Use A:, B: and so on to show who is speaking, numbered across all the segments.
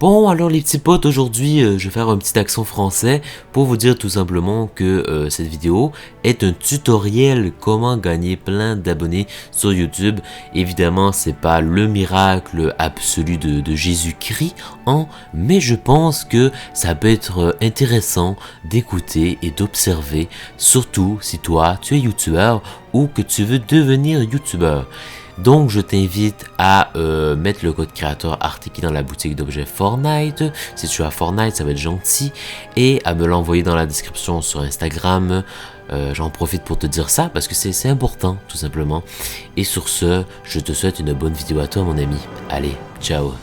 A: Bon, alors les petits potes, aujourd'hui, je vais faire un petit accent français pour vous dire tout simplement que cette vidéo est un tutoriel comment gagner plein d'abonnés sur YouTube. Évidemment, c'est pas le miracle absolu de Jésus-Christ, hein, mais je pense que ça peut être intéressant d'écouter et d'observer, surtout si toi, tu es YouTubeur ou que tu veux devenir YouTubeur. Donc je t'invite à mettre le code créateur Artiki dans la boutique d'objets Fortnite. Si tu as Fortnite, ça va être gentil. Et à me l'envoyer dans la description sur Instagram. J'en profite pour te dire ça parce que c'est important tout simplement. Et sur ce, je te souhaite une bonne vidéo à toi mon ami. Allez, ciao.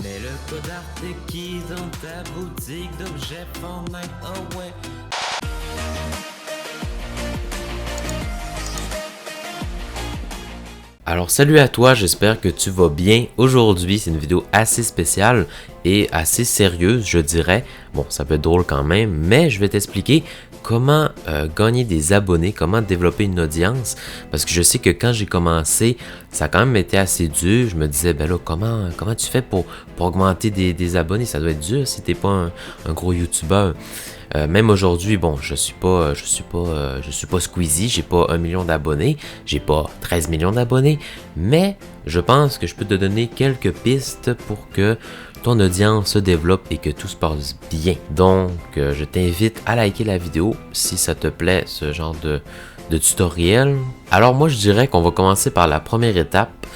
A: Mets le code Artiki dans ta boutique d'objets Fortnite. Oh ouais. Alors salut à toi, j'espère que tu vas bien. Aujourd'hui, c'est une vidéo assez spéciale et assez sérieuse, je dirais. Bon, ça peut être drôle quand même, mais je vais t'expliquer comment gagner des abonnés, comment développer une audience. Parce que je sais que quand j'ai commencé, ça a quand même été assez dur. Je me disais, ben là, comment tu fais pour augmenter des abonnés? Ça doit être dur si t'es pas un gros YouTuber. Même aujourd'hui, bon, je suis pas Squeezie, j'ai pas 1 million d'abonnés, j'ai pas 13 millions d'abonnés, mais je pense que je peux te donner quelques pistes pour que ton audience se développe et que tout se passe bien. Donc, je t'invite à liker la vidéo si ça te plaît, ce genre de tutoriel. Alors moi, je dirais qu'on va commencer par la première étape.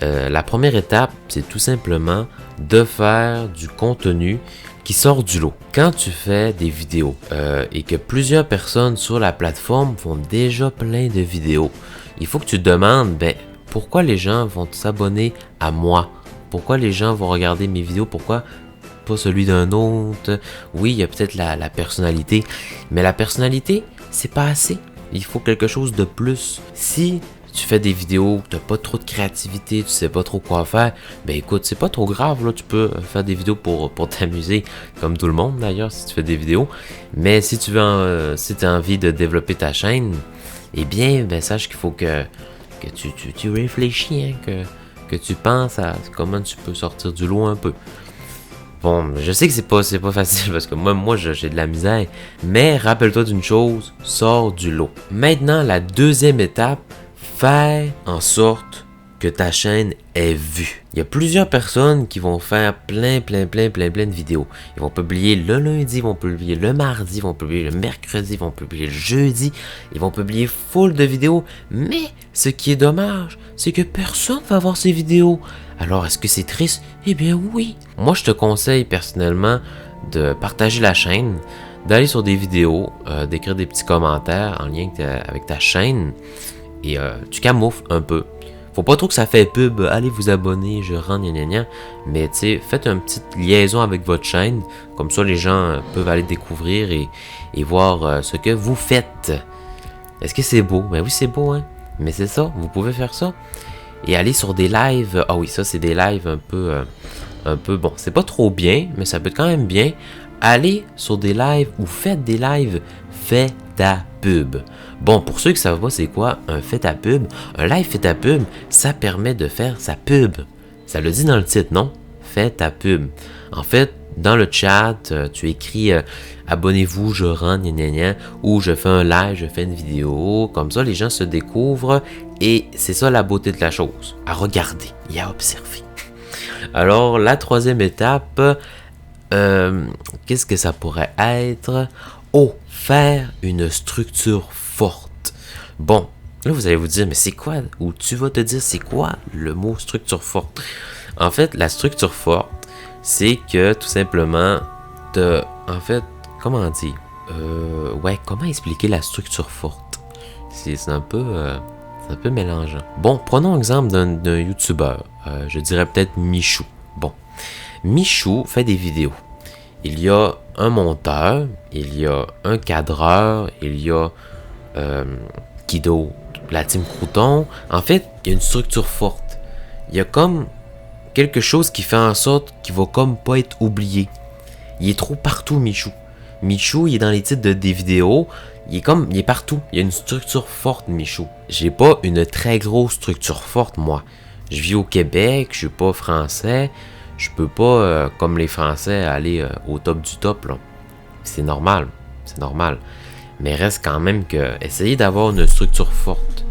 A: La première étape, c'est tout simplement de faire du contenu qui sort du lot. Quand tu fais des vidéos et que plusieurs personnes sur la plateforme font déjà plein de vidéos, il faut que tu te demandes, ben, pourquoi les gens vont s'abonner à moi? Pourquoi les gens vont regarder mes vidéos? Pourquoi pas celui d'un autre? Oui, il y a peut-être la personnalité, mais la personnalité, c'est pas assez. Il faut quelque chose de plus. Si tu fais des vidéos, tu n'as pas trop de créativité, tu sais pas trop quoi faire, ben écoute, c'est pas trop grave, là, tu peux faire des vidéos pour t'amuser, comme tout le monde d'ailleurs, si tu fais des vidéos. Mais si tu veux, si tu as envie de développer ta chaîne, eh bien, ben sache qu'il faut que tu réfléchis, hein, que tu penses à comment tu peux sortir du lot un peu. Bon, je sais que c'est pas facile parce que moi j'ai de la misère, mais rappelle-toi d'une chose, sors du lot. Maintenant, la deuxième étape, faire en sorte que ta chaîne est vue. Il y a plusieurs personnes qui vont faire plein de vidéos. Ils vont publier le lundi, ils vont publier le mardi, ils vont publier le mercredi, ils vont publier le jeudi, ils vont publier full de vidéos. Mais ce qui est dommage, c'est que personne va voir ces vidéos. Alors, est-ce que c'est triste? Eh bien oui. Moi, je te conseille personnellement de partager la chaîne, d'aller sur des vidéos, d'écrire des petits commentaires en lien avec ta chaîne. Et tu camoufles un peu. Faut pas trop que ça fait pub, allez vous abonner, je rends, gna gna gna. Mais tu sais, faites une petite liaison avec votre chaîne. Comme ça, les gens peuvent aller découvrir et voir ce que vous faites. Est-ce que c'est beau? Ben oui, c'est beau, hein. Mais c'est ça, vous pouvez faire ça. Et aller sur des lives. Ah oui, ça, c'est des lives un peu bon. C'est pas trop bien, mais ça peut être quand même bien. Allez sur des lives ou faites des lives. Faites ta pub. Bon, pour ceux qui ne savent pas c'est quoi un fait ta pub, un live fait ta pub, ça permet de faire sa pub. Ça le dit dans le titre, non? Fais ta pub. En fait, dans le chat, tu écris abonnez-vous, je rends, gna gna gna, ou je fais un live, je fais une vidéo. Comme ça, les gens se découvrent et c'est ça la beauté de la chose. À regarder et à observer. Alors, la troisième étape, qu'est-ce que ça pourrait être? Oh, faire une structure forte. Bon, là vous allez vous dire, mais c'est quoi? Ou tu vas te dire, c'est quoi le mot structure forte? En fait, la structure forte, c'est que tout simplement, en fait, comment dire? Comment expliquer la structure forte? C'est un peu mélangeant. Bon, prenons l'exemple d'un YouTuber. Je dirais peut-être Michou. Bon, Michou fait des vidéos. Il y a un monteur, il y a un cadreur, il y a qui d'autre? La team Crouton. En fait, il y a une structure forte. Il y a comme quelque chose qui fait en sorte qu'il va comme pas être oublié. Il est trop partout, Michou. Michou, il est dans les titres des vidéos. Il est partout. Il y a une structure forte, Michou. J'ai pas une très grosse structure forte, moi. Je vis au Québec, je suis pas français. Je peux pas, comme les Français, aller au top du top, là. C'est normal, c'est normal. Mais reste quand même que, essayez d'avoir une structure forte.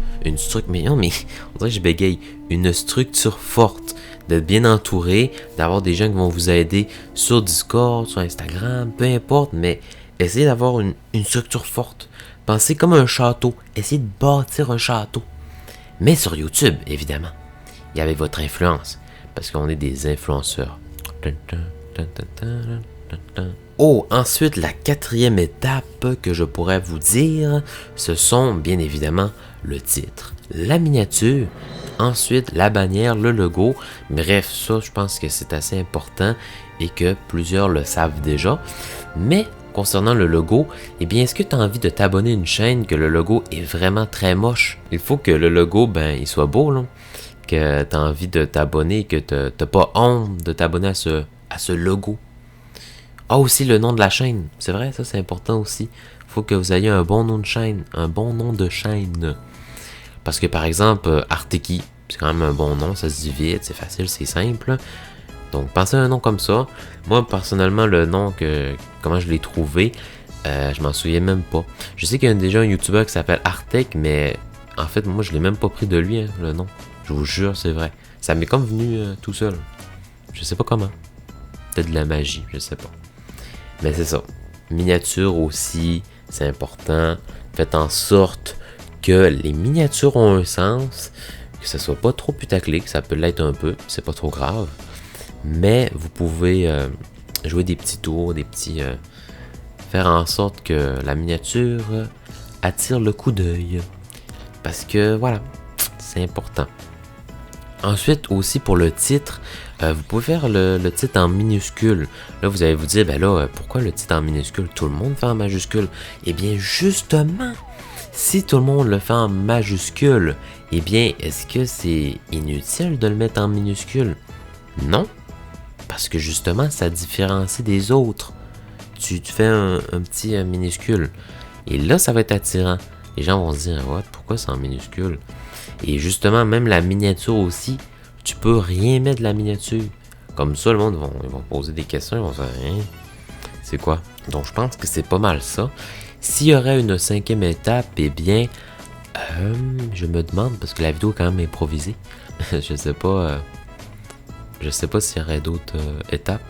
A: Mais non, mais, on dirait que je bégaye. Une structure forte. D'être bien entouré, d'avoir des gens qui vont vous aider sur Discord, sur Instagram, peu importe, mais essayez d'avoir une structure forte. Pensez comme un château. Essayez de bâtir un château. Mais sur YouTube, évidemment. Et avec votre influence. Parce qu'on est des influenceurs. Oh, ensuite, la quatrième étape que je pourrais vous dire, ce sont bien évidemment le titre, la miniature, ensuite la bannière, le logo. Bref, ça, je pense que c'est assez important et que plusieurs le savent déjà. Mais concernant le logo, eh bien, est-ce que tu as envie de t'abonner à une chaîne que le logo est vraiment très moche? Il faut que le logo, ben, il soit beau, là. Que tu as envie de t'abonner, que tu n'as pas honte de t'abonner à ce logo. Ah, aussi le nom de la chaîne. C'est vrai, ça c'est important aussi. Faut que vous ayez un bon nom de chaîne. Un bon nom de chaîne. Parce que par exemple, Arteki, c'est quand même un bon nom, ça se dit vite, c'est facile, c'est simple. Donc pensez à un nom comme ça. Moi personnellement, le nom comment je l'ai trouvé, je m'en souviens même pas. Je sais qu'il y a déjà un YouTuber qui s'appelle Artek, mais en fait moi je l'ai même pas pris de lui, hein, le nom. Je vous jure, c'est vrai. Ça m'est comme venu tout seul. Je sais pas comment. Peut-être de la magie, je sais pas. Mais c'est ça. Miniature aussi, c'est important. Faites en sorte que les miniatures ont un sens, que ça soit pas trop putaclic, ça peut l'être un peu, c'est pas trop grave. Mais vous pouvez jouer des petits tours, faire en sorte que la miniature attire le coup d'œil. Parce que voilà, c'est important. Ensuite, aussi pour le titre, vous pouvez faire le titre en minuscule. Là, vous allez vous dire, ben là, pourquoi le titre en minuscule? Tout le monde fait en majuscule. Eh bien, justement, si tout le monde le fait en majuscule, eh bien, est-ce que c'est inutile de le mettre en minuscule? Non, parce que justement, ça différencie des autres. Tu fais un petit minuscule. Et là, ça va être attirant. Les gens vont se dire, what, pourquoi c'est en minuscule? Et justement, même la miniature aussi, tu peux rien mettre de la miniature. Comme ça, le monde ils vont poser des questions, ils vont dire, hein, c'est quoi? Donc, je pense que c'est pas mal ça. S'il y aurait une cinquième étape, eh bien, je me demande, parce que la vidéo est quand même improvisée, je sais pas s'il y aurait d'autres étapes.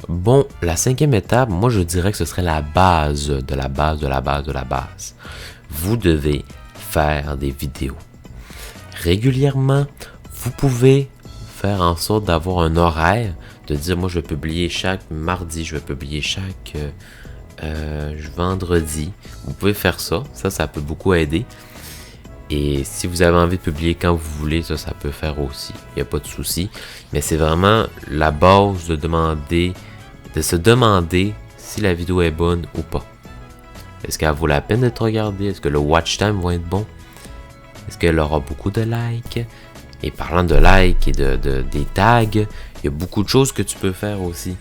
A: Bon, la cinquième étape, moi je dirais que ce serait la base de la base de la base de la base. Vous devez faire des vidéos. Régulièrement, vous pouvez faire en sorte d'avoir un horaire, de dire moi je vais publier chaque mardi, je vais publier chaque vendredi. Vous pouvez faire ça, ça peut beaucoup aider. Et si vous avez envie de publier quand vous voulez, ça peut faire aussi. Il n'y a pas de souci. Mais c'est vraiment la base de se demander si la vidéo est bonne ou pas. Est-ce qu'elle vaut la peine d'être regardée? Est-ce que le watch time va être bon? Est-ce qu'elle aura beaucoup de likes? Et parlant de likes et des tags, il y a beaucoup de choses que tu peux faire aussi.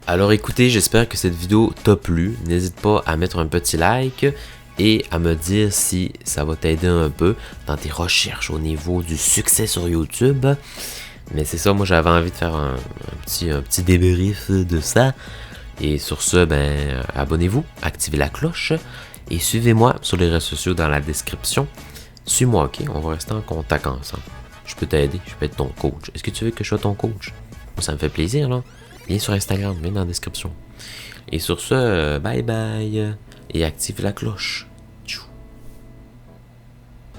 A: Alors écoutez, j'espère que cette vidéo t'a plu. N'hésite pas à mettre un petit like et à me dire si ça va t'aider un peu dans tes recherches au niveau du succès sur YouTube. Mais c'est ça, moi j'avais envie de faire un petit débrief de ça. Et sur ce, ben abonnez-vous, activez la cloche et suivez-moi sur les réseaux sociaux dans la description. Suis-moi, ok? On va rester en contact ensemble. Je peux t'aider, je peux être ton coach. Est-ce que tu veux que je sois ton coach? Ça me fait plaisir, là. Viens sur Instagram, viens dans la description. Et sur ce, bye bye. Et active la cloche.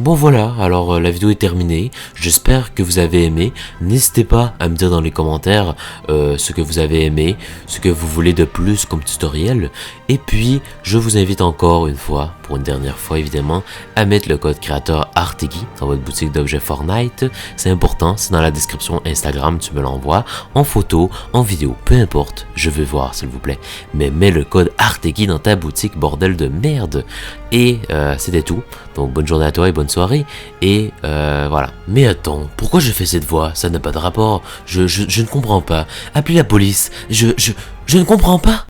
A: Bon voilà, alors la vidéo est terminée, j'espère que vous avez aimé, n'hésitez pas à me dire dans les commentaires ce que vous avez aimé, ce que vous voulez de plus comme tutoriel, et puis je vous invite encore une fois, pour une dernière fois évidemment, à mettre le code créateur Arteki dans votre boutique d'objets Fortnite, c'est important, c'est dans la description Instagram, tu me l'envoies, en photo, en vidéo, peu importe, je veux voir s'il vous plaît, mais mets le code Arteki dans ta boutique, bordel de merde, et c'était tout, donc bonne journée à toi et bonne soirée, et voilà. Mais attends, pourquoi je fais cette voix? Ça n'a pas de rapport, je ne comprends pas. Appelez la police, je ne comprends pas.